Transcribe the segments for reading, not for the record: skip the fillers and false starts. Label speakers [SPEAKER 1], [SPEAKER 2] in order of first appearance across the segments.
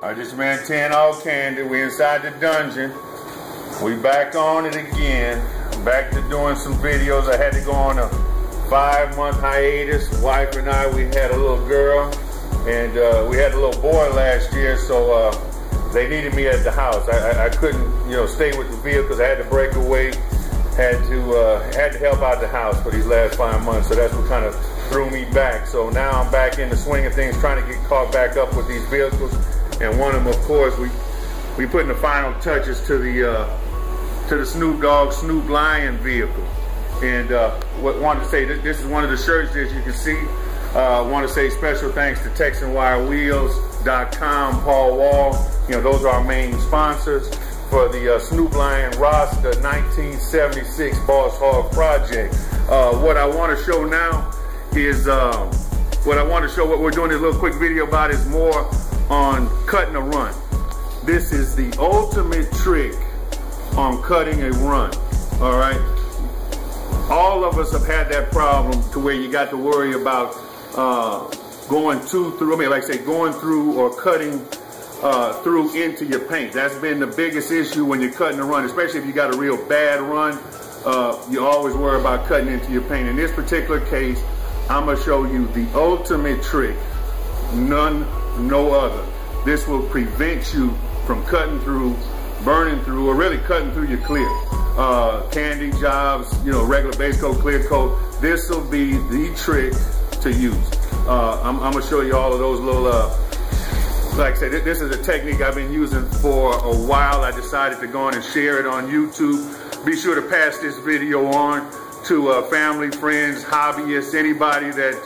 [SPEAKER 1] Alright, this man 10 all candy. We inside the dungeon. We back on it again. Back to doing some videos. I had to go on a 5-month hiatus. Wife and I, we had a little girl, and we had a little boy last year, so they needed me at the house. I couldn't, stay with the vehicles. I had to break away. Had to help out the house for these last 5 months, so that's what kind of threw me back. So now I'm back in the swing of things, trying to get caught back up with these vehicles. And one of them, of course, we putting the final touches to the Snoop Dogg Snoop Lion vehicle. And wanted to say this is one of the shirts that you can see. Want to say special thanks to TexanWireWheels.com, Paul Wall. Those are our main sponsors for the Snoop Lion Rasta 1976 Boss Hog project. What I want to show now is what we're doing this little quick video about is more on cutting a run. This is the ultimate trick on cutting a run. All right. All of us have had that problem to where you got to worry about going through or cutting through into your paint. That's been the biggest issue when you're cutting a run, especially if you got a real bad run. You always worry about cutting into your paint. In this particular case, I'm gonna show you the ultimate trick, no other. This will prevent you from cutting through, burning through, or really cutting through your clear. Candy jobs, regular base coat, clear coat. This will be the trick to use. I'm gonna show you all of those little, like I said, this is a technique I've been using for a while. I decided to go on and share it on YouTube. Be sure to pass this video on to family, friends, hobbyists, anybody that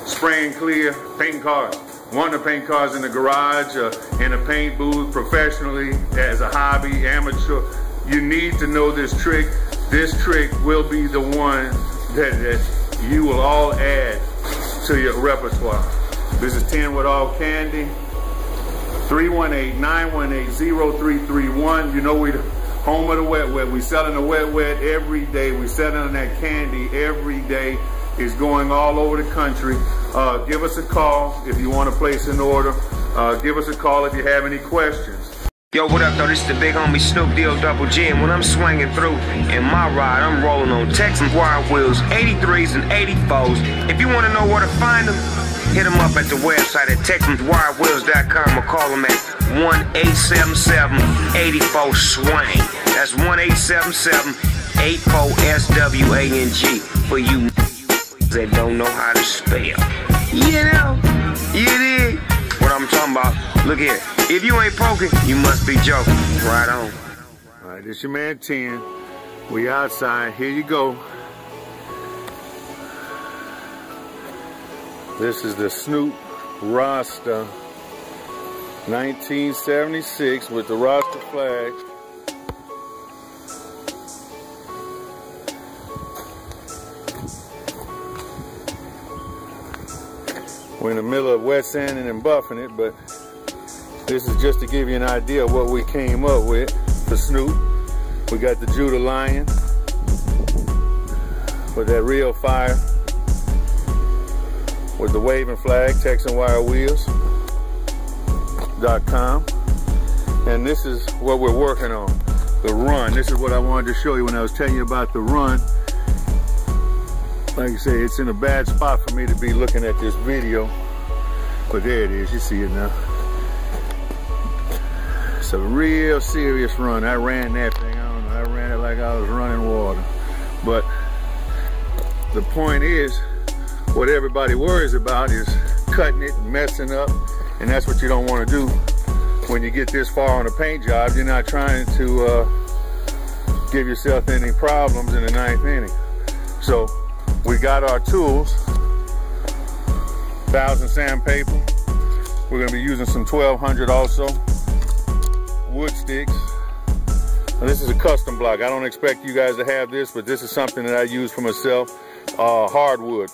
[SPEAKER 1] spraying clear, painting cars. Want to paint cars in the garage, in a paint booth, professionally, as a hobby, amateur. You need to know this trick. This trick will be the one that you will all add to your repertoire. This is 10 with all candy. 318-918-0331. We the home of the wet. We selling the wet every day. We selling that candy every day. It's going all over the country. Give us a call if you want to place an order. Give us a call if you have any questions.
[SPEAKER 2] Yo, what up, though? This is the big homie Snoop Double G, and when I'm swinging through in my ride, I'm rolling on Texas wire wheels, 83s and 84s. If you want to know where to find them, hit them up at the website at TexansWireWheels.com or call them at 1-877-84-SWANG. That's 1-877-84-SWANG for you that don't know how to spell. You dig what I'm talking about? Look here. If you ain't poking, you must be joking. Right on.
[SPEAKER 1] All right, this your man 10. We outside. Here you go. This is the Snoop Rasta 1976 with the Rasta flag. We're in the middle of wet sanding and buffing it, but this is just to give you an idea of what we came up with for Snoop. We got the Judah Lion with that real fire with the waving flag, TexansWireWheels.com. And this is what we're working on, the run. This is what I wanted to show you when I was telling you about the run. Like I say, it's in a bad spot for me to be looking at this video, but there it is, you see it now. It's a real serious run. I ran that thing, I don't know, I ran it like I was running water. But the point is, what everybody worries about is cutting it and messing up, and that's what you don't want to do when you get this far on a paint job. You're not trying to give yourself any problems in the 9th inning. So we got our tools, 1000 sandpaper. We're going to be using some 1200 also. Wood sticks. Now, this is a custom block. I don't expect you guys to have this, but this is something that I use for myself. Hardwood,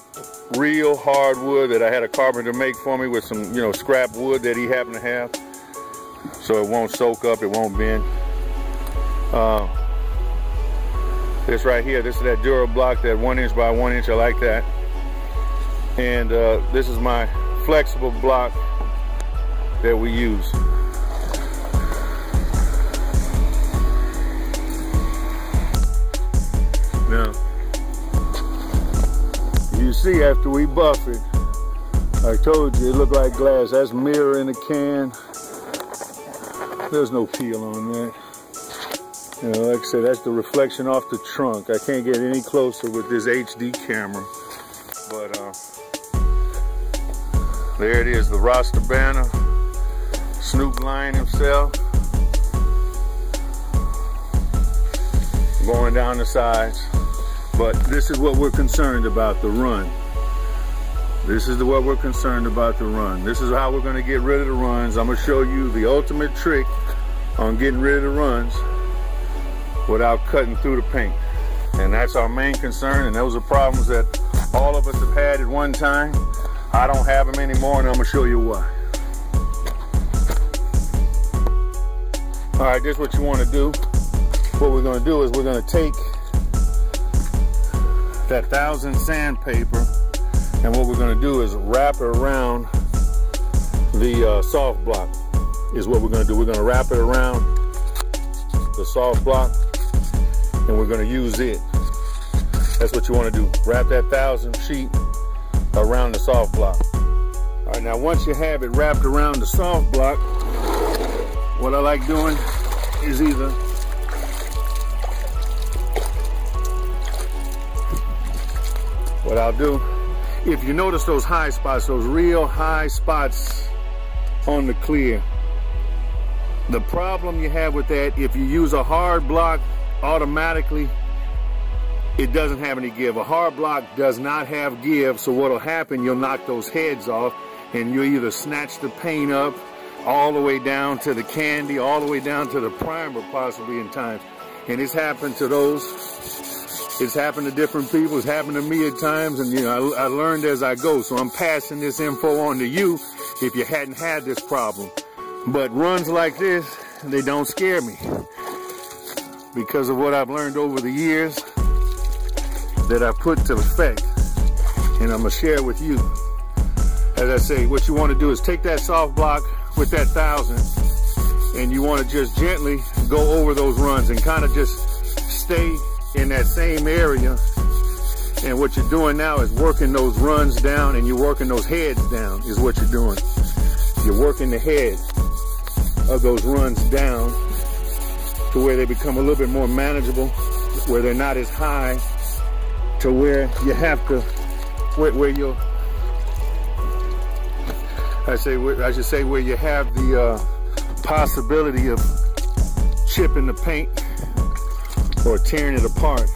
[SPEAKER 1] real hardwood that I had a carpenter make for me with some, scrap wood that he happened to have, so it won't soak up, it won't bend. This right here, this is that Dura block, that 1 inch by 1 inch. I like that. And this is my flexible block that we use. Now, you see after we buff it, I told you it looked like glass. That's mirror in the can. There's no peel on that. You know, like I said, that's the reflection off the trunk. I can't get any closer with this HD camera. But there it is, the Rasta banner. Snoop Lion himself. Going down the sides. But this is what we're concerned about, the run. This is what we're concerned about, the run. This is how we're gonna get rid of the runs. I'm gonna show you the ultimate trick on getting rid of the runs without cutting through the paint. And that's our main concern, and those are problems that all of us have had at one time. I don't have them anymore, and I'm gonna show you why. All right, this is what you wanna do. What we're gonna do is we're gonna take that 1000 sandpaper, and what we're gonna do is wrap it around the soft block, is what we're gonna do. We're gonna wrap it around the soft block, and we're gonna use it. That's what you wanna do. Wrap that 1000 sheet around the soft block. All right, now once you have it wrapped around the soft block, what I like doing is either what I'll do, if you notice those high spots, those real high spots on the clear, the problem you have with that, if you use a hard block, automatically it doesn't have any give. A hard block does not have give, so what'll happen, you'll knock those heads off, and you'll either snatch the paint up all the way down to the candy, all the way down to the primer possibly in times. And it's happened to those. It's happened to different people. It's happened to me at times, and you know, I learned as I go. So I'm passing this info on to you if you hadn't had this problem. But runs like this, they don't scare me because of what I've learned over the years that I put to effect, and I'm gonna share with you. As I say, what you want to do is take that soft block with that 1000, and you want to just gently go over those runs and kind of just stay in that same area. And what you're doing now is working those runs down, and you're working those heads down is what you're doing. You're working the head of those runs down to where they become a little bit more manageable, where they're not as high, to where you have to, where you'll, I should say where you have the possibility of chipping the paint or tearing it apart.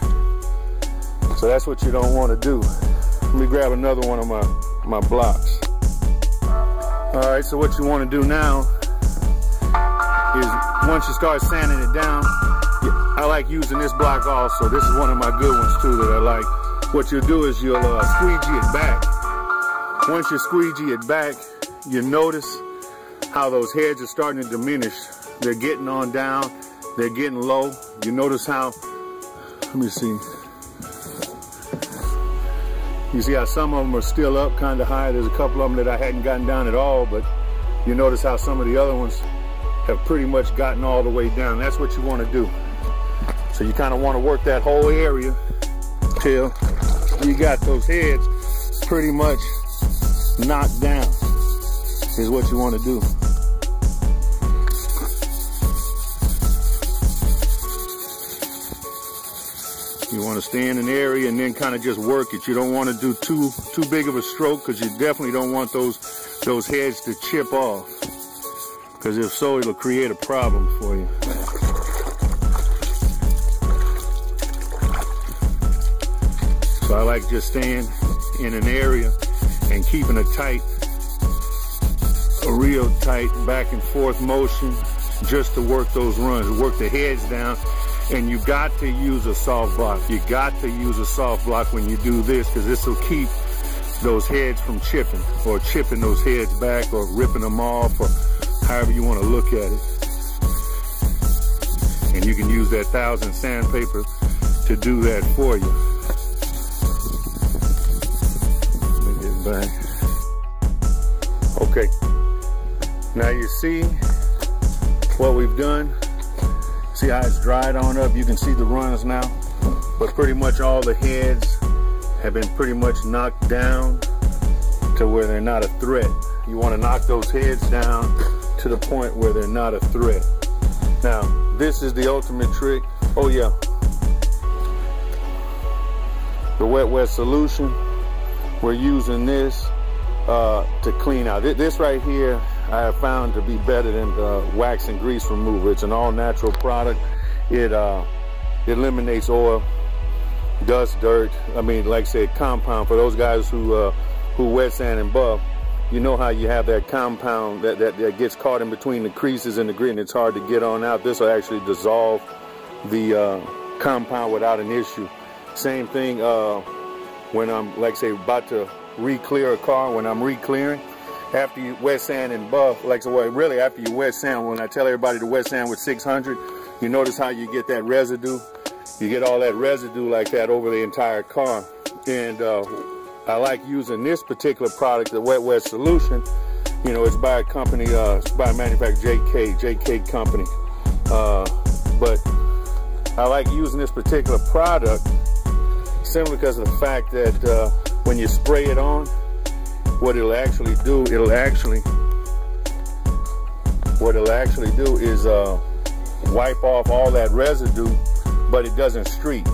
[SPEAKER 1] So that's what you don't want to do. Let me grab another one of my blocks. All right, so what you want to do now is once you start sanding it down, I like using this block also. This is one of my good ones too that I like. What you'll do is you'll squeegee it back. Once you squeegee it back, you notice how those heads are starting to diminish. They're getting on down, they're getting low. You notice how, let me see. You see how some of them are still up kind of high. There's a couple of them that I hadn't gotten down at all, but you notice how some of the other ones have pretty much gotten all the way down. That's what you want to do. So you kind of want to work that whole area till you got those heads pretty much knocked down, is what you want to do. You want to stay in an area and then kind of just work it. You don't want to do too big of a stroke, because you definitely don't want those heads to chip off, because if so, it'll create a problem for you. So I like just staying in an area and keeping a real tight back and forth motion just to work those runs, work the heads down. And you got to use a soft block. You got to use a soft block when you do this, because this will keep those heads from chipping, or chipping those heads back, or ripping them off, or however you want to look at it. And you can use that 1000 sandpaper to do that for you. Let me get back. Okay. Now you see what we've done. See how it's dried on up? You can see the runs now. But pretty much all the heads have been pretty much knocked down to where they're not a threat. You want to knock those heads down to the point where they're not a threat. Now, this is the ultimate trick. Oh yeah. The wet solution. We're using this to clean out. This right here I have found to be better than wax and grease remover. It's an all-natural product. It eliminates oil, dust, dirt. I mean, like I said, compound. For those guys who wet sand and buff, you know how you have that compound that gets caught in between the creases and the grit, and it's hard to get on out. This will actually dissolve the compound without an issue. Same thing when I'm, like I say, about to re-clear a car. When I'm re-clearing, after you wet sand and buff, like, so well, really after you wet sand, when I tell everybody to wet sand with 600, you notice how you get that residue. You get all that residue like that over the entire car. And I like using this particular product, the wet solution. You know, it's by a company, it's by a manufacturer, JK company. But I like using this particular product simply because of the fact that when you spray it on, what it'll actually do is wipe off all that residue, but it doesn't streak.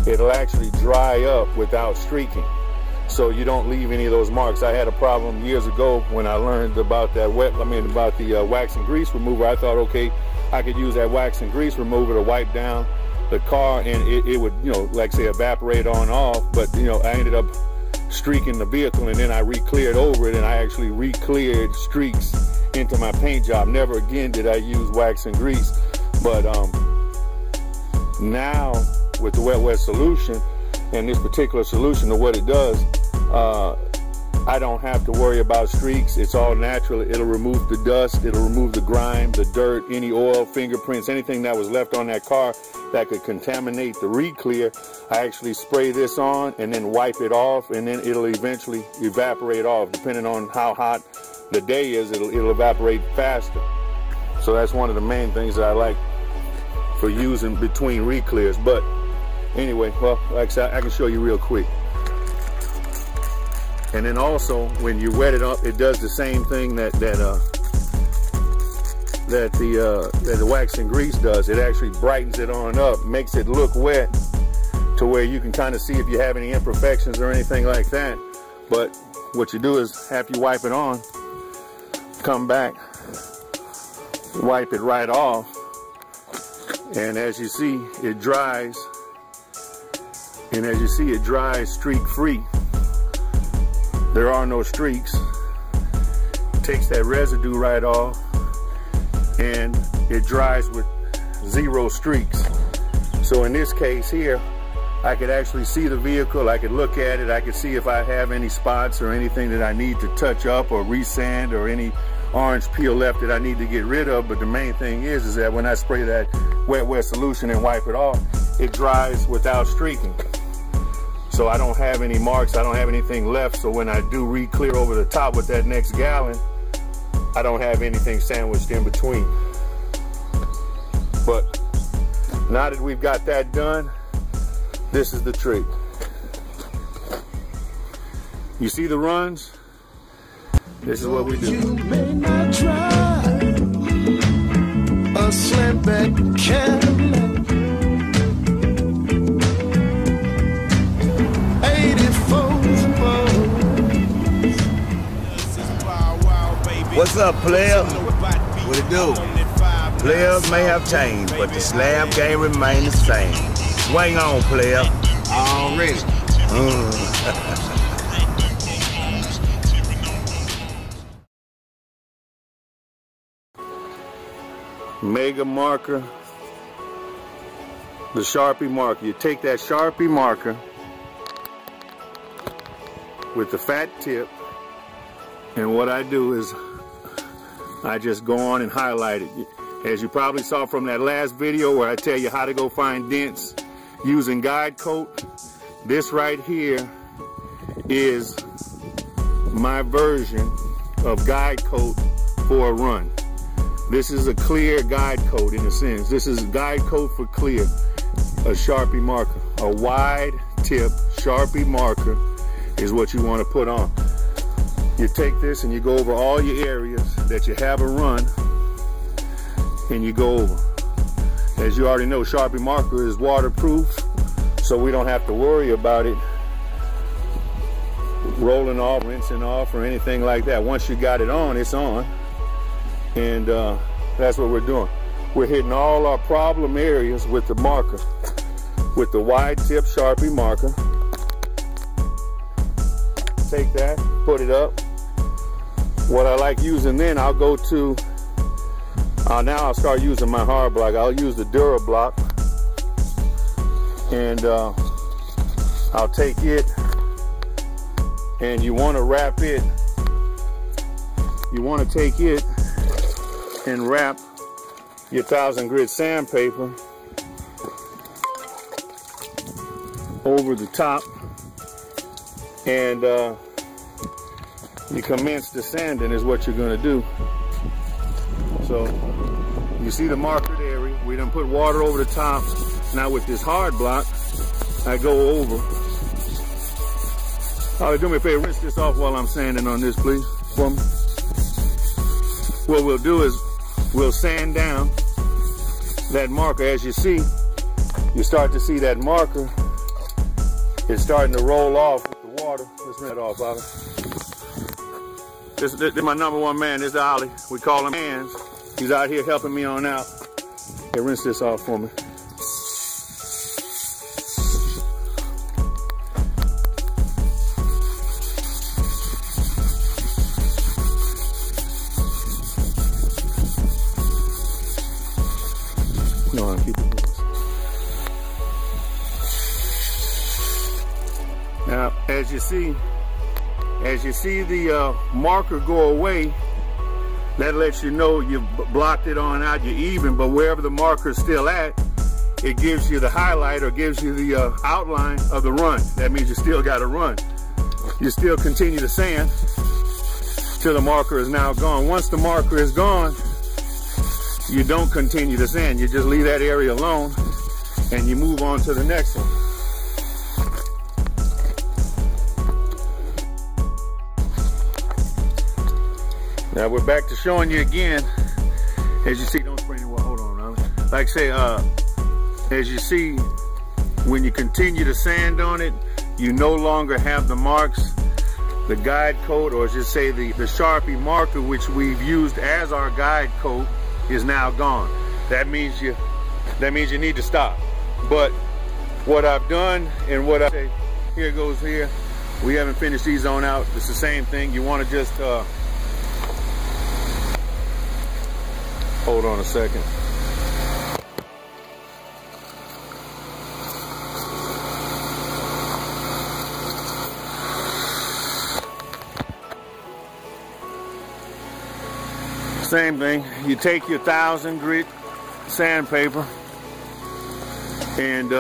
[SPEAKER 1] It'll actually dry up without streaking, so you don't leave any of those marks. I had a problem years ago when I learned about that about the wax and grease remover. I thought, okay, I could use that wax and grease remover to wipe down the car, and it would, you know, like say evaporate on off. But you know, I ended up streaking the vehicle, and then I re-cleared over it, and I actually re-cleared streaks into my paint job. Never again did I use wax and grease. But now with the wet solution and this particular solution, what it does, I don't have to worry about streaks. It's all natural. It'll remove the dust, it'll remove the grime, the dirt, any oil, fingerprints, anything that was left on that car that could contaminate the re-clear. I actually spray this on and then wipe it off, and then it'll eventually evaporate off. Depending on how hot the day is, it'll evaporate faster. So that's one of the main things that I like for using between re-clears. But anyway, well, like I said, I can show you real quick. And then also, when you wet it up, it does the same thing that the wax and grease does. It actually brightens it on up, makes it look wet, to where you can kind of see if you have any imperfections or anything like that. But what you do is, after you wipe it on, come back, wipe it right off, and as you see, it dries. And as you see, it dries streak-free. There are no streaks. Takes that residue right off, and it dries with 0 streaks. So in this case here, I could actually see the vehicle, I could look at it, I could see if I have any spots or anything that I need to touch up or resand, or any orange peel left that I need to get rid of. But the main thing is that when I spray that wet solution and wipe it off, it dries without streaking. So I don't have any marks, I don't have anything left. So when I do re-clear over the top with that next gallon, I don't have anything sandwiched in between. But now that we've got that done, this is the trick. You see the runs? This is what we do. You may not drive a slamback Cadillac, 84's
[SPEAKER 3] What's up, player? What it do? Players may have changed, but the slab game remains the same. Swing on, player. Already.
[SPEAKER 1] Mega marker, the Sharpie marker. You take that Sharpie marker with the fat tip, and what I do is I just go on and highlight it. As you probably saw from that last video where I tell you how to go find dents using guide coat, this right here is my version of guide coat for a run. This is a clear guide coat in a sense. This is a guide coat for clear, a Sharpie marker. A wide tip Sharpie marker is what you want to put on. You take this and you go over all your areas that you have a run, and you go over. As you already know, Sharpie marker is waterproof, so we don't have to worry about it rolling off, rinsing off, or anything like that. Once you got it on, it's on. And that's what we're doing. We're hitting all our problem areas with the marker, with the wide tip Sharpie marker. Take that, put it up. What I like using then, I'll go to, now I'll start using my hard block. I'll use the Dura block, and I'll take it, and you want to wrap it, you want to take it and wrap your 1000 grit sandpaper over the top, and you commence the sanding is what you're going to do. So you see the markered area, we done put water over the top. Now with this hard block, I go over. Do me a favor, rinse this off while I'm sanding on this, please, for me. What we'll do is we'll sand down that marker. As you see, you start to see that marker. It's starting to roll off with the water. Let's rinse it off, Ollie. This is my #1 man. This is Ollie. We call him Hands. He's out here helping me on out. Hey, rinse this off for me. No, keep it. Now, as you see the marker go away, that lets you know you've blocked it on out, you're even, but wherever the marker is still at, it gives you the highlight or gives you the outline of the run. That means you still got to run. You still continue to sand till the marker is now gone. Once the marker is gone, you don't continue to sand. You just leave that area alone and you move on to the next one. Now we're back to showing you again. As you see, don't spray any water. Hold on. Like I say, as you see, when you continue to sand on it, you no longer have the marks. The guide coat, or just say the Sharpie marker, which we've used as our guide coat, is now gone. That means you need to stop. But what I've done and what I say, here goes here. We haven't finished these on out. It's the same thing. You want to just hold on a second. Same thing. You take your 1000 grit sandpaper, and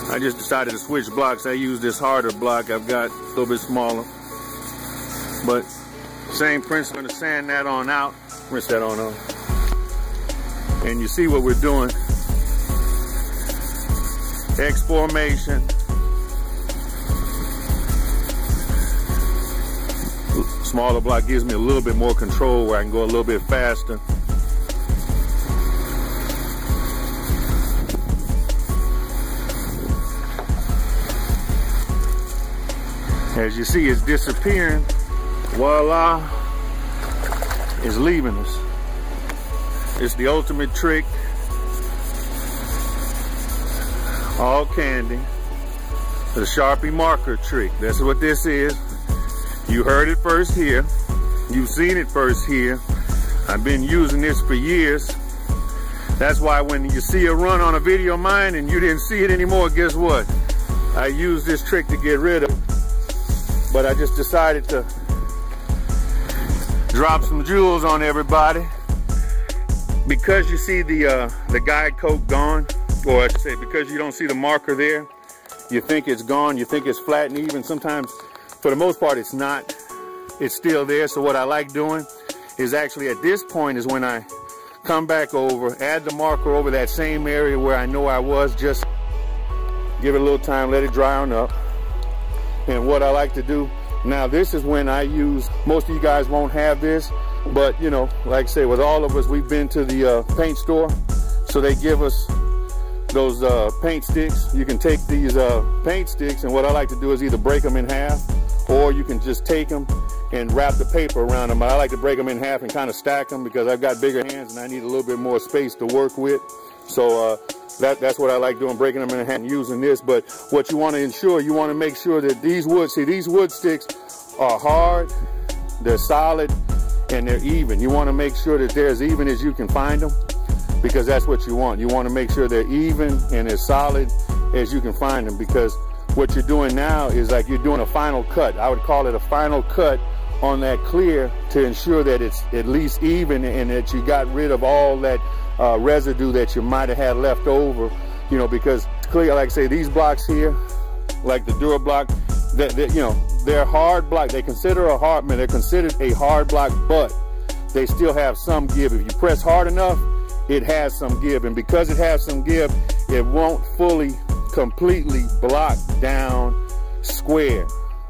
[SPEAKER 1] I just decided to switch blocks. I use this harder block I've got, a little bit smaller, but same principle. To sand that on out, rinse that on out, and you see what we're doing. X-formation. Smaller block gives me a little bit more control where I can go a little bit faster. As you see, it's disappearing. Voila, it's leaving us. It's the ultimate trick. All candy. The Sharpie marker trick. That's what this is. You heard it first here. You've seen it first here. I've been using this for years. That's why when you see a run on a video of mine and you didn't see it anymore, guess what? I used this trick to get rid of it. But I just decided to drop some jewels on everybody. Because you see the guide coat gone, or I should say because you don't see the marker there, you think it's gone, you think it's flat and even. Sometimes, for the most part, it's not. it's still there. So what I like doing is actually at this point is when I come back over, add the marker over that same area where I know I was, just give it a little time, let it dry on up. And what I like to do, now this is when I use, most of you guys won't have this, but you know, like I say, with all of us, we've been to the paint store, so they give us those paint sticks. You can take these paint sticks, and what I like to do is either break them in half, or you can just take them and wrap the paper around them. I like to break them in half and kind of stack them because I've got bigger hands and I need a little bit more space to work with. So that's what I like doing, breaking them in half and using this. But what you want to ensure, you want to make sure that these wood sticks are hard, they're solid, and they're even. You want to make sure that they're as even as you can find them, because that's what you want. You want to make sure they're even and as solid as you can find them, because what you're doing now is like you're doing a final cut. I would call it a final cut on that clear to ensure that it's at least even and that you got rid of all that residue that you might have had left over, you know, because clear, like I say, these blocks here, like the Dura block, you know, they're hard block. They're considered a hard block, but they still have some give. If you press hard enough, it has some give, and because it has some give, it won't fully completely block down square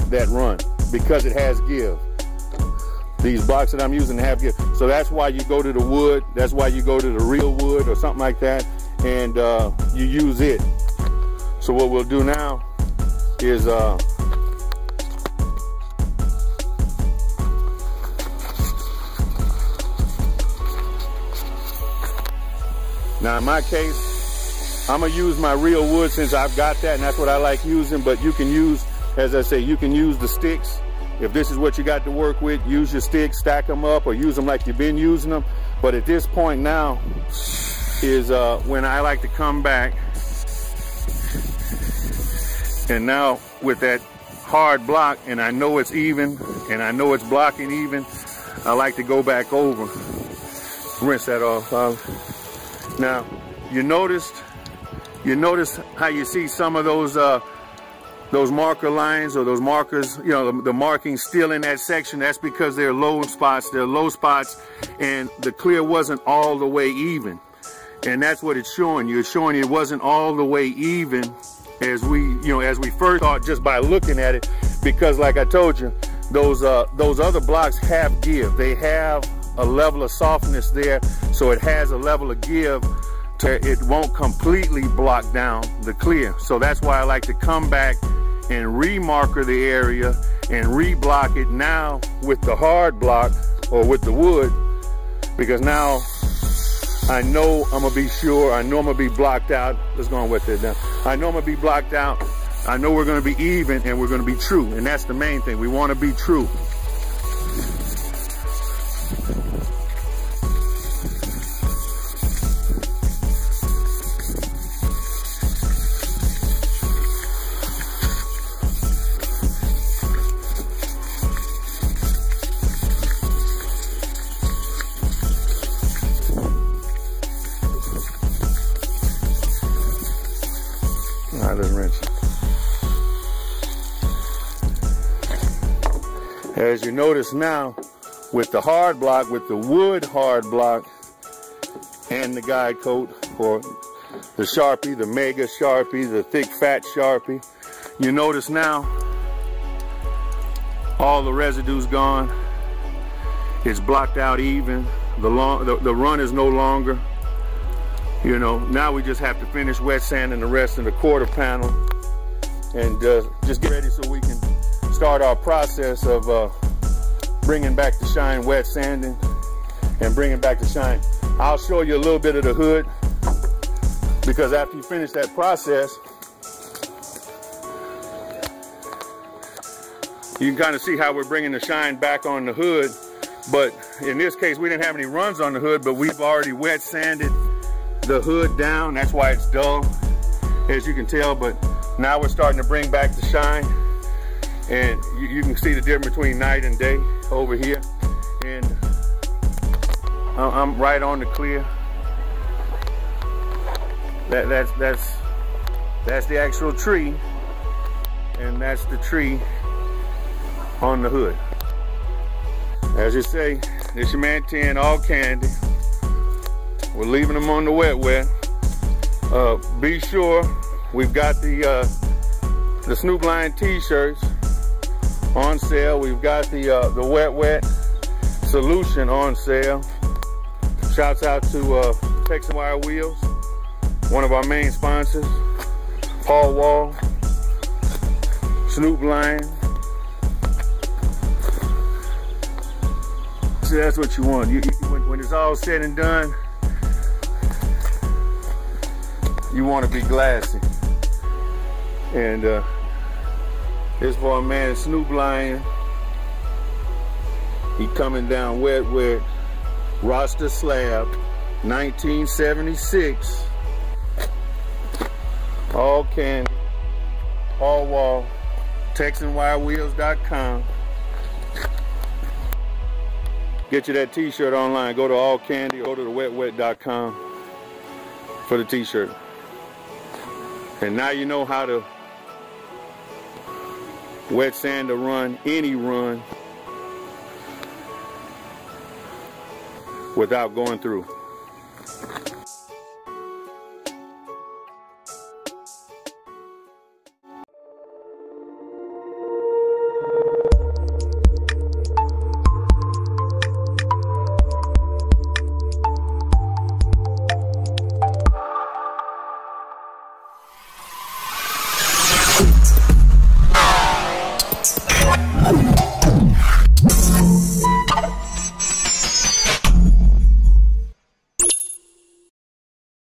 [SPEAKER 1] that run, because it has give. These blocks that I'm using have give. So that's why you go to the wood, that's why you go to the real wood or something like that, and you use it. So what we'll do now is now in my case, I'm gonna use my real wood since I've got that, and that's what I like using. But you can use, as I say, you can use the sticks. If this is what you got to work with, use your sticks, stack them up, or use them like you've been using them. But at this point now is when I like to come back, and now with that hard block, and I know it's even, and I know it's blocking even, I like to go back over, rinse that off. Now, you notice how you see some of those marker lines or those markers, you know, the markings still in that section. That's because they're low spots. They're low spots, and the clear wasn't all the way even. And that's what it's showing you. It's showing you it wasn't all the way even as we first thought just by looking at it, because like I told you, those other blocks have give. They have a level of softness there, so it has a level of give. It won't completely block down the clear. So that's why I like to come back and remarker the area and reblock it now with the hard block or with the wood, because now I know I'm gonna be sure, I know I'm gonna be blocked out. Let's go on with it now. I know I'm gonna be blocked out. I know we're gonna be even and we're gonna be true, and that's the main thing. We wanna be true. As you notice now, with the hard block, with the wood hard block and the guide coat, or the Sharpie, the Mega Sharpie, the thick fat Sharpie, you notice now all the residue's gone. It's blocked out even. The run is no longer. You know, now we just have to finish wet sanding the rest of the quarter panel and just get ready so we can start our process of bringing back the shine, wet sanding, and bringing back the shine. I'll show you a little bit of the hood, because after you finish that process, you can kind of see how we're bringing the shine back on the hood. But in this case, we didn't have any runs on the hood, but we've already wet sanded the hood down. That's why it's dull, as you can tell. But now we're starting to bring back the shine, and you can see the difference between night and day over here. And I'm right on the clear. That's the actual tree, and that's the tree on the hood. As you say, this your man 10, all candy. We're leaving them on the wet. Be sure we've got the Snoop line t-shirts on sale. We've got the wet solution on sale. Shouts out to Texas Wire Wheels, one of our main sponsors. Paul Wall, Snoop line. So that's what you want. When it's all said and done, you want to be glassy. And this for a man Snoop line. He coming down wet, roster slab, 1976. All candy, all wall, TexanWireWheels.com. Get you that t-shirt online. Go to all candy, go to the wetwet.com for the t-shirt. And now you know how to wet sand a run, any run, without going through.